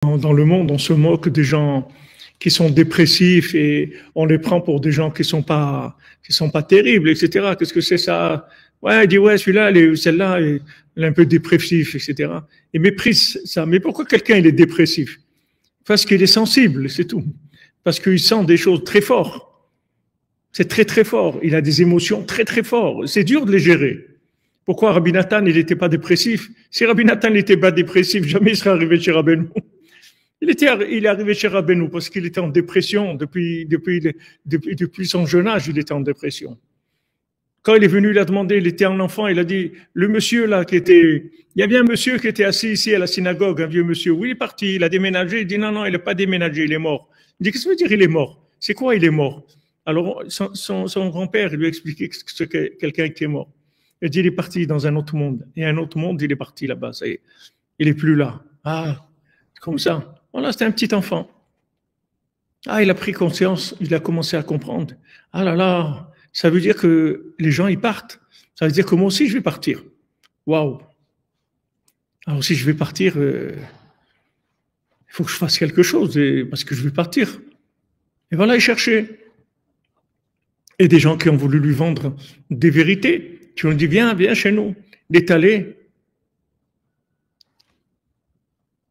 Dans le monde, on se moque des gens qui sont dépressifs et on les prend pour des gens qui sont pas terribles, etc. Qu'est-ce que c'est ça? Ouais, il dit ouais, celui-là, celle-là, elle est un peu dépressif, etc. Il méprise ça. Mais pourquoi quelqu'un il est dépressif? Parce qu'il est sensible, c'est tout. Parce qu'il sent des choses très fortes. C'est très très fort. Il a des émotions très très fortes. C'est dur de les gérer. Pourquoi Rabbi Nathan, il n'était pas dépressif? Si Rabbi Nathan n'était pas dépressif, jamais il serait arrivé chez Rabbeinu. Il est arrivé chez Rabbeinu parce qu'il était en dépression depuis son jeune âge, il était en dépression. Quand il est venu, il a demandé, il était un enfant, il a dit, le monsieur là il y avait un monsieur qui était assis ici à la synagogue, un vieux monsieur. Oui, il est parti, il a déménagé. Il dit non, il n'a pas déménagé, il est mort. Il dit, qu'est-ce que ça veut dire il est mort? C'est quoi il est mort? Alors son grand-père lui a expliqué ce qu'est quelqu'un qui est mort. Il dit, il est parti dans un autre monde. Et un autre monde, il est parti là-bas, ça y est. Il est plus là. Ah, comme ça. Voilà, c'était un petit enfant. Ah, il a pris conscience, il a commencé à comprendre. Ah là là, ça veut dire que les gens, ils partent. Ça veut dire que moi aussi, je vais partir. Waouh. Alors si je vais partir, il faut que je fasse quelque chose parce que je vais partir. Et voilà, il cherchait. Et des gens qui ont voulu lui vendre des vérités, qui ont dit, viens chez nous. Il est allé.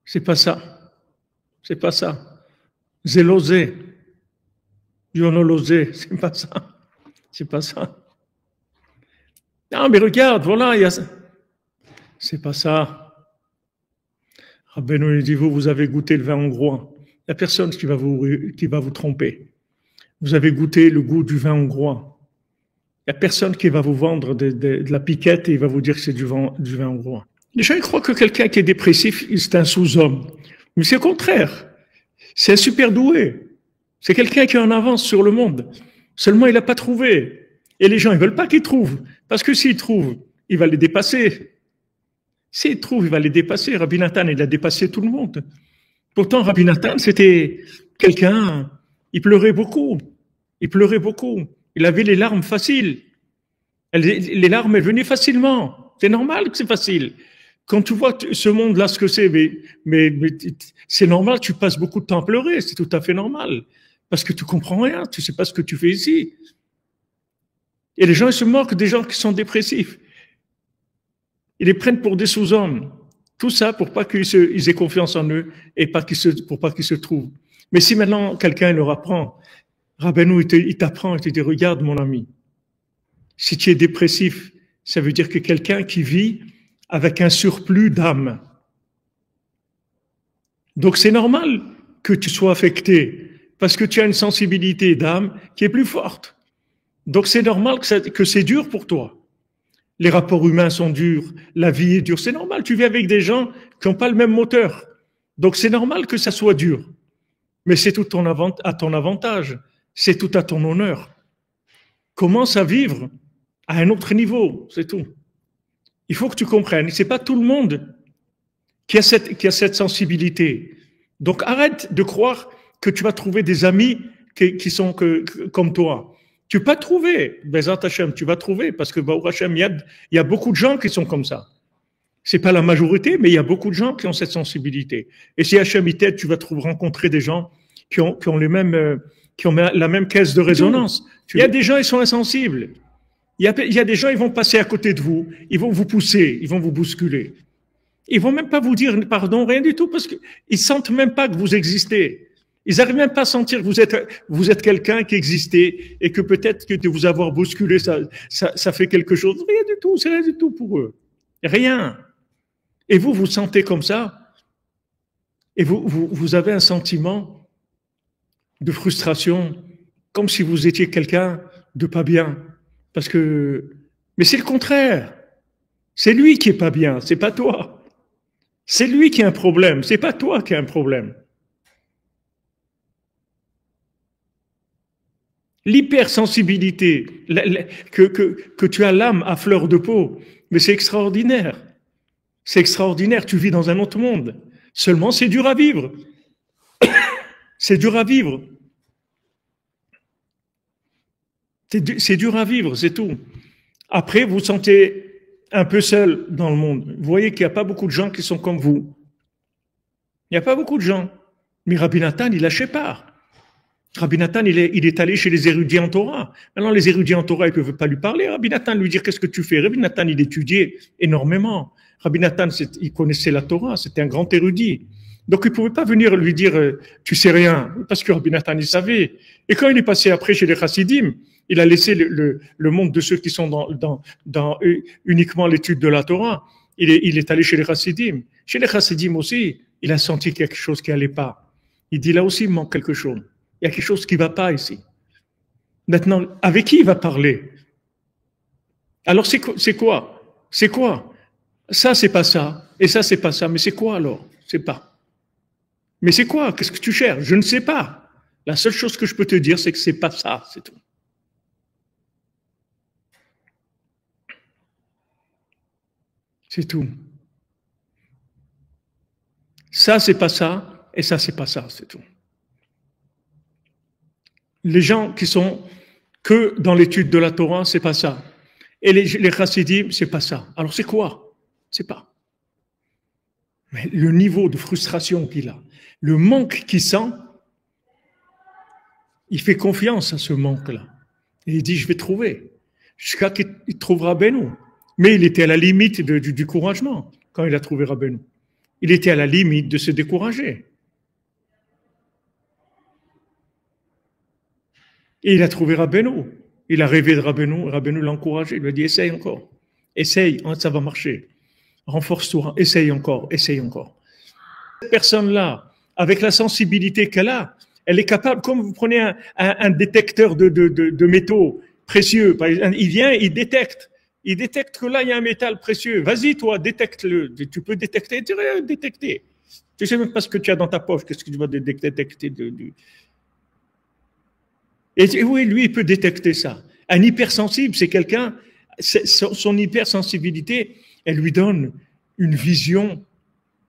C'est pas ça. C'est pas ça. Zélosé. Yonolosé. C'est pas ça. C'est pas ça. Non, mais regarde, voilà, il y a ça. C'est pas ça. Rabbeinu dit, vous avez goûté le vin hongrois. Il n'y a personne qui va vous tromper. Vous avez goûté le goût du vin hongrois. Il n'y a personne qui va vous vendre de la piquette et il va vous dire que c'est du vin hongrois. Les gens ils croient que quelqu'un qui est dépressif, c'est un sous-homme. Mais c'est le contraire. C'est un super doué. C'est quelqu'un qui est en avance sur le monde. Seulement, il n'a pas trouvé. Et les gens, ils veulent pas qu'il trouve. Parce que s'il trouve, il va les dépasser. S'il trouve, il va les dépasser. Rabbi Nathan, il a dépassé tout le monde. Pourtant, Rabbi Nathan, c'était quelqu'un, il pleurait beaucoup. Il pleurait beaucoup. Il avait les larmes faciles. Les larmes, elles venaient facilement. C'est normal que c'est facile. Quand tu vois ce monde-là, ce que c'est, mais c'est normal, tu passes beaucoup de temps à pleurer, c'est tout à fait normal. Parce que tu comprends rien, tu sais pas ce que tu fais ici. Et les gens, ils se moquent des gens qui sont dépressifs. Ils les prennent pour des sous-hommes. Tout ça pour pas qu'ils aient confiance en eux et pour pas qu'ils se trouvent. Mais si maintenant quelqu'un leur apprend, Rabbeinu, il t'apprend, il te dit, regarde mon ami, si tu es dépressif, ça veut dire que quelqu'un qui vit avec un surplus d'âme. Donc c'est normal que tu sois affecté parce que tu as une sensibilité d'âme qui est plus forte. Donc c'est normal que c'est dur pour toi. Les rapports humains sont durs, la vie est dure. C'est normal, tu vis avec des gens qui n'ont pas le même moteur. Donc c'est normal que ça soit dur. Mais c'est tout à ton avantage, c'est tout à ton honneur. Commence à vivre à un autre niveau, c'est tout. Il faut que tu comprennes, c'est pas tout le monde qui a cette sensibilité. Donc arrête de croire que tu vas trouver des amis qui sont comme toi. Tu peux pas trouver, Bezat Hashem, tu vas trouver, parce que Baruch Hashem, il y a beaucoup de gens qui sont comme ça. C'est pas la majorité, mais il y a beaucoup de gens qui ont cette sensibilité. Et si Hashem y t'aide, tu vas rencontrer des gens qui ont la même caisse de résonance. Il y a des gens, ils sont insensibles. Il y a des gens, ils vont passer à côté de vous, ils vont vous pousser, ils vont vous bousculer. Ils vont même pas vous dire pardon, rien du tout, parce qu'ils sentent même pas que vous existez. Ils n'arrivent même pas à sentir que vous êtes quelqu'un qui existait et que peut-être que de vous avoir bousculé, ça fait quelque chose. Rien du tout, c'est rien du tout pour eux. Rien. Et vous, vous sentez comme ça, et vous avez un sentiment de frustration, comme si vous étiez quelqu'un de pas bien. Mais c'est le contraire. C'est lui qui est pas bien, c'est pas toi. C'est lui qui a un problème, c'est pas toi qui a un problème. L'hypersensibilité, que tu as l'âme à fleur de peau, mais c'est extraordinaire. C'est extraordinaire, tu vis dans un autre monde. Seulement, c'est dur à vivre. C'est dur à vivre. C'est dur à vivre, c'est tout. Après, vous vous sentez un peu seul dans le monde. Vous voyez qu'il n'y a pas beaucoup de gens qui sont comme vous. Il n'y a pas beaucoup de gens. Mais Rabbi Nathan, il lâchait pas. Rabbi Nathan, il est allé chez les érudits en Torah. Maintenant, les érudits en Torah, ils ne peuvent pas lui parler. Rabbi Nathan lui dire qu'est-ce que tu fais. Rabbi Nathan, il étudiait énormément. Rabbi Nathan, il connaissait la Torah, c'était un grand érudit. Donc, il ne pouvait pas venir lui dire tu sais rien, parce que Rabbi Nathan, il savait. Et quand il est passé après chez les Chassidim, il a laissé le monde de ceux qui sont dans uniquement l'étude de la Torah. Il est allé chez les Chassidim. Chez les Chassidim aussi, il a senti quelque chose qui n'allait pas. Il dit là aussi, il manque quelque chose. Il y a quelque chose qui ne va pas ici. Maintenant, avec qui il va parler? Alors, c'est quoi? C'est quoi? Ça, c'est pas ça. Et ça, c'est pas ça. Mais c'est quoi alors? C'est pas. Mais c'est quoi? Qu'est-ce que tu cherches? Je ne sais pas. La seule chose que je peux te dire, c'est que c'est pas ça. C'est tout. C'est tout. Ça, c'est pas ça. Et ça, c'est pas ça. C'est tout. Les gens qui sont que dans l'étude de la Torah, c'est pas ça. Et les chassidim, c'est pas ça. Alors c'est quoi? C'est pas. Mais le niveau de frustration qu'il a, le manque qu'il sent, il fait confiance à ce manque-là. Et il dit, je vais trouver. Jusqu'à qu'il trouvera Rabbeinu. Mais il était à la limite du découragement quand il a trouvé Rabbeinu. Il était à la limite de se décourager. Et il a trouvé Rabbeinu. Il a rêvé de Rabbeinu. Rabbeinu l'a encouragé. Il lui a dit, essaye encore. Essaye, ça va marcher. Renforce-toi, essaye encore, essaye encore. Cette personne-là, avec la sensibilité qu'elle a, elle est capable, comme vous prenez un détecteur de métaux précieux, par exemple, il vient, il détecte que là, il y a un métal précieux. Vas-y, toi, détecte-le. Tu peux détecter, tu peux détecter. Tu sais même pas ce que tu as dans ta poche, qu'est-ce que tu vas détecter Et oui, lui, il peut détecter ça. Un hypersensible, c'est quelqu'un, son hypersensibilité, elle lui donne une vision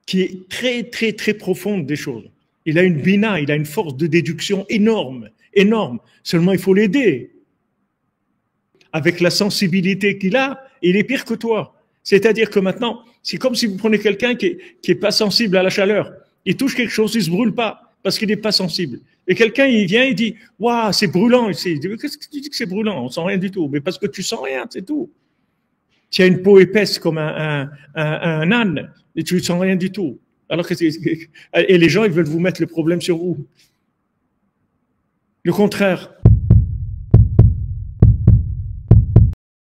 qui est très, très, très profonde des choses. Il a une bina, il a une force de déduction énorme, énorme. Seulement, il faut l'aider. Avec la sensibilité qu'il a, il est pire que toi. C'est-à-dire que maintenant, c'est comme si vous prenez quelqu'un qui est pas sensible à la chaleur. Il touche quelque chose, il se brûle pas parce qu'il n'est pas sensible. Et quelqu'un, il vient, il dit, waouh, c'est brûlant ici. Qu'est-ce que tu dis que c'est brûlant? On sent rien du tout. Mais parce que tu sens rien, c'est tout. Tu as une peau épaisse comme un âne et tu ne sens rien du tout. Alors et les gens, ils veulent vous mettre le problème sur vous. Le contraire.